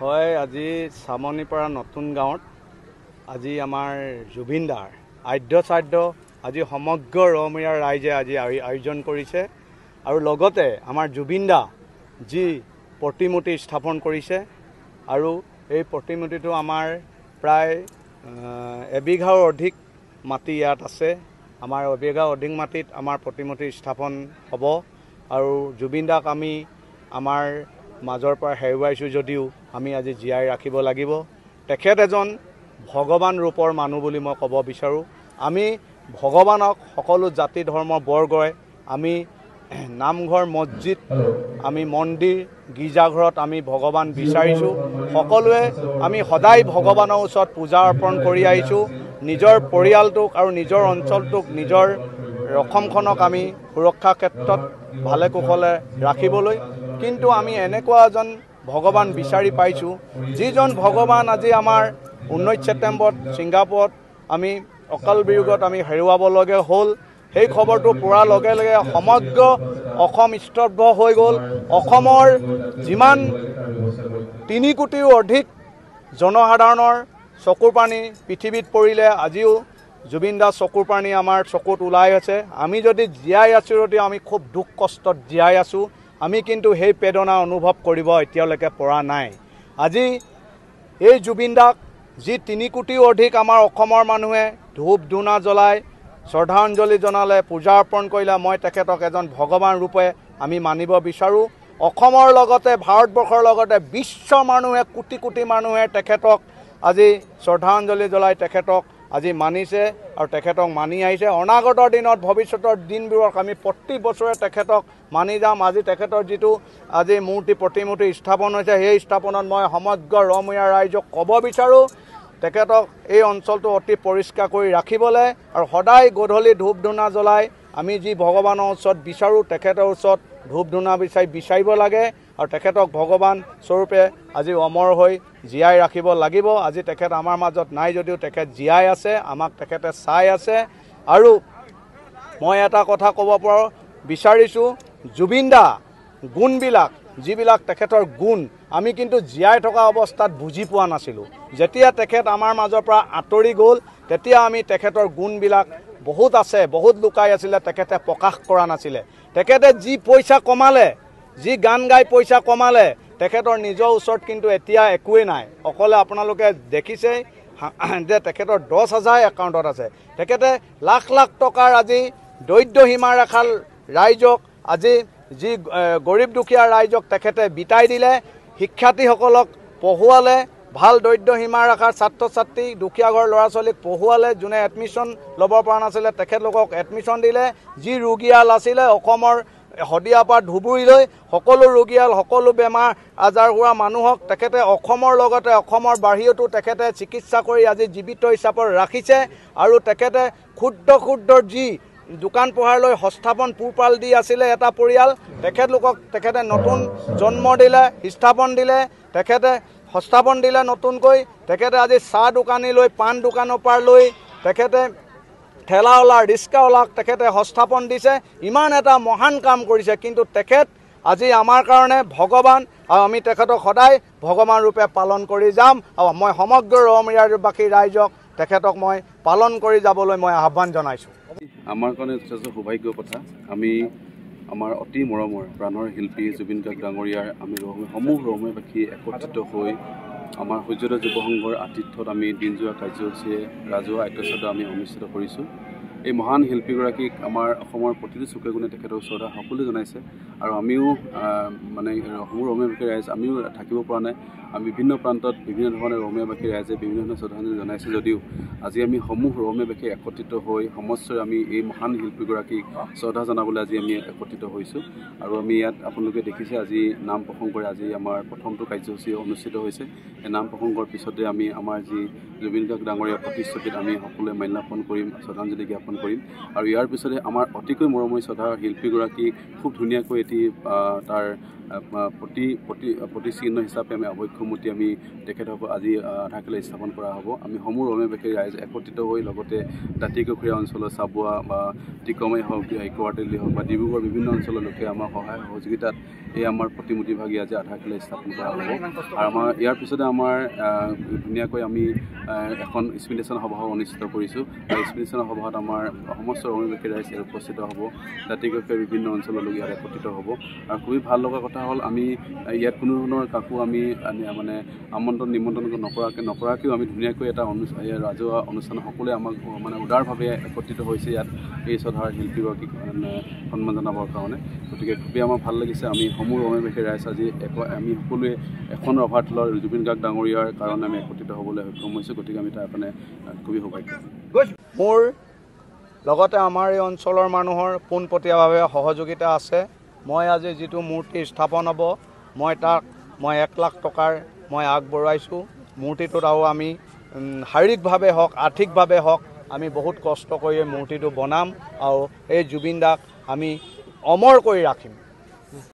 হয়, আজি চামনিপাৰা নতুন গাঁৱত আজি আমাৰ জুবিন দাৰ আদ্য শ্ৰাদ্ধ আজি সমগ্ৰ ৰমৰীয়া ৰাইজে আজি আয়োজন কৰিছে আৰু লগতে আমাৰ জুবিন দা যি প্ৰতিমূৰ্তি স্থাপন কৰিছে আৰু এই প্ৰতিমূৰ্তিটো আমাৰ প্ৰায় এবিঘাৰ অধিক মাটি ইয়াত আছে। আমাৰ এবিঘাৰ অধিক মাটিত আমাৰ প্ৰতিমূৰ্তি স্থাপন হ'ব আৰু জুবিন দাক আমি আমাৰ মাজৰ পৰা হেৰুৱাইছোঁ যদিও আমি আজি জীয়াই ৰাখিব লাগিব। তেখেত এজন ভগৱান ৰূপৰ মানুহ বুলি মই ক'ব বিচাৰোঁ। আমি ভগৱানক সকলো জাতি ধৰ্ম বৰ্গই আমি নামঘৰ মছজিদ আমি মন্দিৰ গীৰ্জাঘৰত আমি ভগৱান বিচাৰিছোঁ। সকলোৱে আমি সদায় ভগৱানৰ ওচৰত পূজা অৰ্পণ কৰি আহিছোঁ। নিজৰ পৰিয়ালটোক আৰু নিজৰ অঞ্চলটোক নিজৰ অসমখনক আমি সুৰক্ষাৰ ক্ষেত্ৰত ভালে কুশলে ৰাখিবলৈ কিন্তু আমি এনেকুৱা এজন ভগৱান বিচাৰি পাইছোঁ যিজন ভগৱান আজি আমাৰ 19 ছেপ্টেম্বৰত ছিংগাপুৰত আমি অকাল বিয়োগত আমি হেৰুৱাবলগীয়া হ'ল। সেই খবৰটো পোৱাৰ লগে লগে সমগ্ৰ অসম স্তব্ধ হৈ গ'ল। অসমৰ যিমান 3 কোটিৰো অধিক জনসাধাৰণৰ চকুৰ পানী পৃথিৱীত পৰিলে আজিও জুবিন দাৰ চকুৰ পানী আমাৰ চকুত ওলাই আছে। আমি যদি জীয়াই আছোঁ যদি আমি খুব দুখ কষ্টত জীয়াই আছোঁ। আমি কিন্তু সেই বেদনা অনুভৱ কৰিব এতিয়ালৈকে পৰা নাই। আজি এই জুবিন দাক যি 3 কোটিৰো অধিক আমাৰ অসমৰ মানুহে ধূপ ধূনা জ্বলাই শ্ৰদ্ধাঞ্জলি জনালে পূজা অৰ্পণ কৰিলে মই তেখেতক এজন ভগৱান ৰূপে আমি মানিব বিচাৰোঁ। অসমৰ লগতে ভাৰতবৰ্ষৰ লগতে বিশ্বৰ মানুহে কোটি কোটি মানুহে তেখেতক আজি শ্ৰদ্ধাঞ্জলি জ্বলাই তেখেতক আজি মানিছে আৰু তেখেতক মানি আহিছে। অনাগতৰ দিনত ভৱিষ্যতৰ দিনবোৰক আমি প্ৰতি বছৰে তেখেতক মানি যাম। আজি তেখেতৰ যিটো আজি প্ৰতিমূৰ্তি স্থাপন হৈছে সেই স্থাপনত মই সমগ্ৰ ৰমৰীয়া ৰাইজক ক'ব বিচাৰোঁ তেখেতক এই অঞ্চলটো অতি পৰিষ্কাৰ কৰি ৰাখিবলৈ আৰু সদায় গধূলি ধূপ ধূনা জ্বলাই আমি যি ভগৱানৰ ওচৰত বিচাৰোঁ তেখেতৰ ওচৰত ধূপ ধূনা বিচাৰিব লাগে আৰু তেখেতক ভগৱান স্বৰূপে আজি অমৰ হৈ জীয়াই ৰাখিব লাগিব। আজি তেখেত আমাৰ মাজত নাই যদিও তেখেত জীয়াই আছে, আমাক তেখেতে চাই আছে। আৰু মই এটা কথা ক'ব বিচাৰিছোঁ জুবিন দা গুণবিলাক যিবিলাক তেখেতৰ গুণ আমি কিন্তু জীয়াই থকা অৱস্থাত বুজি পোৱা নাছিলোঁ। যেতিয়া তেখেত আমাৰ মাজৰ পৰা আঁতৰি গ'ল তেতিয়া আমি তেখেতৰ গুণবিলাক বহুত আছে বহুত লুকাই আছিলে তেখেতে প্ৰকাশ কৰা নাছিলে। তেখেতে যি পইচা কমালে যি গান গাই পইচা কমালে তেখেতৰ নিজৰ ওচৰত কিন্তু এতিয়া একোৱেই নাই। অকলে আপোনালোকে দেখিছেই যে তেখেতৰ 10,000 একাউণ্টত আছে। তেখেতে লাখ লাখ টকাৰ আজি দৰিদ্ৰ সীমাৰেখাৰ ৰাইজক আজি যি গৰীব দুখীয়া ৰাইজক তেখেতে বিতাই দিলে। শিক্ষাৰ্থীসকলক পঢ়ুৱালে, ভাল দৰিদ্ৰ সীমাৰেখাৰ ছাত্ৰ ছাত্ৰী দুখীয়া ঘৰৰ ল'ৰা ছোৱালীক পঢ়ুৱালে। যোনে এডমিশ্যন ল'ব পৰা নাছিলে তেখেতলোকক এডমিশ্যন দিলে। যি ৰোগীয়াল আছিলে অসমৰ শদিয়াৰ পৰা ধুবুৰীলৈ সকলো ৰোগীয়াল সকলো বেমাৰ আজাৰ হোৱা মানুহক তেখেতে অসমৰ লগতে অসমৰ বাহিৰতো তেখেতে চিকিৎসা কৰি আজি জীৱিত হিচাপত ৰাখিছে। আৰু তেখেতে ক্ষুদ্ৰ ক্ষুদ্ৰ যি দোকান পোহাৰলৈ সংস্থাপন পোহপাল দি আছিলে এটা পৰিয়াল তেখেতলোকক তেখেতে নতুন জন্ম দিলে, স্থাপন দিলে, তেখেতে সংস্থাপন দিলে নতুনকৈ। তেখেতে আজি চাহ দোকানী লৈ পাণ দোকানৰ পৰা লৈ তেখেতে ঠেলাৱালা ৰিক্সাৱালাক তেখেতে সংস্থাপন দিছে। ইমান এটা মহান কাম কৰিছে কিন্তু তেখেত আজি আমাৰ কাৰণে ভগৱান আৰু আমি তেখেতক সদায় ভগৱান ৰূপে পালন কৰি যাম। আৰু মই সমগ্ৰ ৰমৰীয়াবাসী ৰাইজক তেখেতক মই পালন কৰি যাবলৈ মই আহ্বান জনাইছোঁ। আমাৰ কাৰণে যথেষ্ট সৌভাগ্যৰ কথা আমি আমাৰ অতি মৰমৰ প্ৰাণৰ শিল্পী জুবিন গাৰ্গ ডাঙৰীয়াৰ আমি সমূহ ৰমৰীয়াবাসী একত্ৰিত হৈ আমাৰ সূৰ্যোদয় যুৱ সংঘৰ আতিথ্যত আমি দিনজোৰা কাৰ্যসূচীয়ে ৰাজহুৱা আদ্যশ্ৰাদ্ধ আমি অনুষ্ঠিত কৰিছোঁ। এই মহান শিল্পীগৰাকীক আমাৰ অসমৰ প্ৰতিটো চুকে কোণে তেখেতৰ শ্ৰদ্ধা সকলোৱে জনাইছে আৰু আমিও মানে সমূহ ৰমৰীয়াবাসী ৰাইজ আমিও থাকিব পৰা নাই। আমি বিভিন্ন প্ৰান্তত বিভিন্ন ধৰণে ৰমৰীয়াবাসী ৰাইজে বিভিন্ন ধৰণৰ শ্ৰদ্ধাঞ্জলি জনাইছে যদিও আজি আমি সমূহ ৰমৰীয়াবাসী একত্ৰিত হৈ সমস্যৰে আমি এই মহান শিল্পীগৰাকীক শ্ৰদ্ধা জনাবলৈ আজি আমি একত্ৰিত হৈছোঁ। আৰু আমি ইয়াত আপোনালোকে দেখিছে আজি নাম প্ৰসংগৰে আজি আমাৰ প্ৰথমটো কাৰ্যসূচী অনুষ্ঠিত হৈছে। এই নাম প্ৰসংগৰ পিছতে আমি আমাৰ যি জুবিন গাৰ্গ ডাঙৰীয়াৰ প্ৰতিশ্ৰুতিত আমি সকলোৱে মাল্যাৰ্পণ কৰিম, শ্ৰদ্ধাঞ্জলি জ্ঞাপন কৰিম। আৰু ইয়াৰ পিছতে আমাৰ অতিকৈ মৰমী শ্ৰদ্ধাৰ শিল্পীগৰাকী খুব ধুনীয়াকৈ এটি তাৰ প্ৰতিচিহ্ন হিচাপে আমি আবক্ষ আমি তেখেতসকল আজি আধাৰশিলা স্থাপন কৰা হ'ব। আমি সমূহ ৰমৰীয়াবাসী ৰাইজ একত্ৰিত হৈ লগতে দাঁতিকাষৰীয়া অঞ্চলৰ চাবুৱা বা টিকমে হওক কোৱাৰ্টেলি হওক বা ডিব্ৰুগড় বিভিন্ন অঞ্চলৰ লোকে আমাৰ সহায় সহযোগিতাত এই আমাৰ প্ৰতিমূৰ্তিভাগী আজি আধাৰশিলা স্থাপন কৰা হ'ব আৰু আমাৰ ইয়াৰ পিছতে আমাৰ ধুনীয়াকৈ আমি এখন স্মৃতিচাৰণ সভা অনুষ্ঠিত কৰিছোঁ আৰু স্মৃতিচাৰণ সভাত আমাৰ সমস্ত ৰঙীবাসী ৰাইজ উপস্থিত হ'ব জাতিগোষ্ঠীয় বিভিন্ন অঞ্চলৰ লোক ইয়াত একত্ৰিত হ'ব আৰু খুবেই ভাল লগা কথা হ'ল আমি ইয়াত কোনো ধৰণৰ কাকো আমি মানে আমন্ত্ৰণ নিমন্ত্ৰণ নকৰাকৈও আমি ধুনীয়াকৈ এটা ৰাজহুৱা অনুষ্ঠান সকলোৱে আমাক মানে উদাৰভাৱে একত্ৰিত হৈছে ইয়াত এই শ্ৰদ্ধাৰ শিল্পীগৰাকীক সন্মান জনাবৰ কাৰণে গতিকে খুবেই আমাৰ ভাল লাগিছে আমি সমূহ ৰঙীবাসী ৰাইজ আজি আমি সকলোৱে এখন ৰভাৰ তলৰ জুবিন গাৰ্গ ডাঙৰীয়াৰ কাৰণে আমি একত্ৰিত হ'বলৈ সক্ষম হৈছোঁ গতিকে আমি তাৰ কাৰণে খুবেই সৌভাগ্য মোৰ লগতে আমাৰ এই অঞ্চলৰ মানুহৰ পোনপটীয়াভাৱে সহযোগিতা আছে মই আজি যিটো মূৰ্তি স্থাপন হ'ব মই 1 লাখ টকাৰ মই আগবঢ়াইছোঁ মূৰ্তিটোত আৰু আমি শাৰীৰিকভাৱে হওক আৰ্থিকভাৱে হওক আমি বহুত কষ্ট কৰি এই মূৰ্তিটো বনাম আৰু এই জুবিন দাক আমি অমৰ কৰি ৰাখিম।